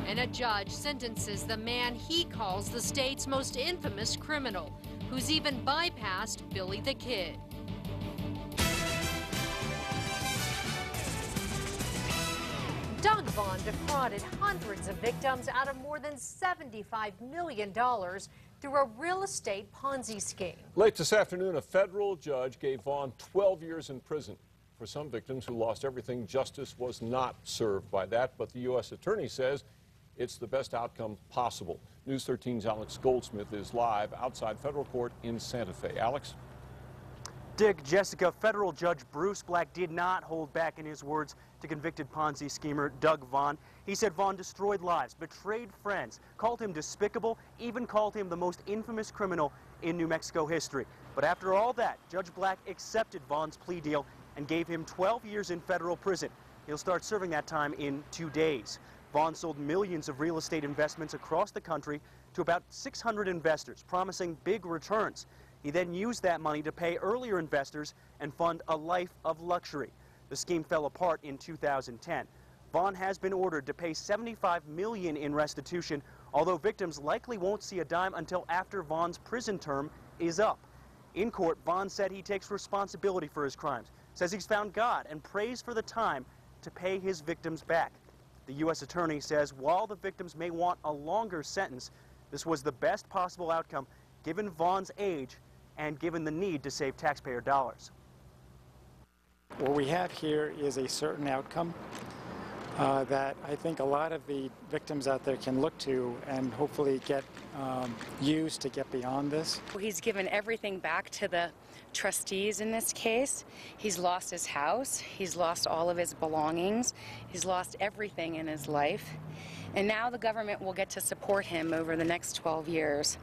And a judge sentences the man he calls the state's most infamous criminal, who's even bypassed Billy the Kid. Doug Vaughan defrauded hundreds of victims out of more than $75 million through a real estate Ponzi scheme. Late this afternoon, a federal judge gave Vaughan 12 years in prison. For some victims who lost everything, justice was not served by that, but the U.S. attorney says it's the best outcome possible. News 13's Alex Goldsmith is live outside federal court in Santa Fe. Alex? Dick, Jessica, federal judge Bruce Black did not hold back in his words to convicted Ponzi schemer Doug Vaughan. He said Vaughan destroyed lives, betrayed friends, called him despicable, even called him the most infamous criminal in New Mexico history. But after all that, Judge Black accepted Vaughan's plea deal and gave him 12 years in federal prison. He'll start serving that time in 2 days. Vaughan sold millions of real estate investments across the country to about 600 investors, promising big returns. He then used that money to pay earlier investors and fund a life of luxury. The scheme fell apart in 2010. Vaughan has been ordered to pay $75 million in restitution, although victims likely won't see a dime until after Vaughan's prison term is up. In court, Vaughan said he takes responsibility for his crimes, says he's found God, and prays for the time to pay his victims back. The U.S. attorney says while the victims may want a longer sentence, this was the best possible outcome given Vaughan's age and given the need to save taxpayer dollars. What we have here is a certain outcome that I think a lot of the victims out there can look to and hopefully get used to get beyond this. He's given everything back to the trustees in this case. He's lost his house, he's lost all of his belongings, he's lost everything in his life, and now the government will get to support him over the next 12 years.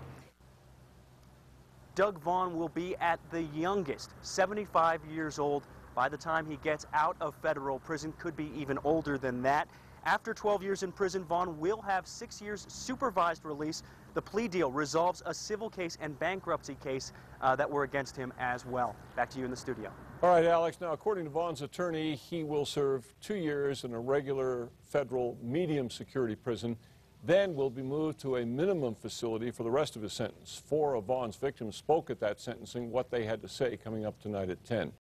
Doug Vaughan will be at the youngest, 75 years old, by the time he gets out of federal prison, could be even older than that. After 12 years in prison, Vaughan will have 6 years supervised release. The plea deal resolves a civil case and bankruptcy case that were against him as well. Back to you in the studio. All right, Alex. Now, according to Vaughan's attorney, he will serve 2 years in a regular federal medium security prison, then will be moved to a minimum facility for the rest of his sentence. 4 of Vaughan's victims spoke at that sentencing, what they had to say coming up tonight at 10.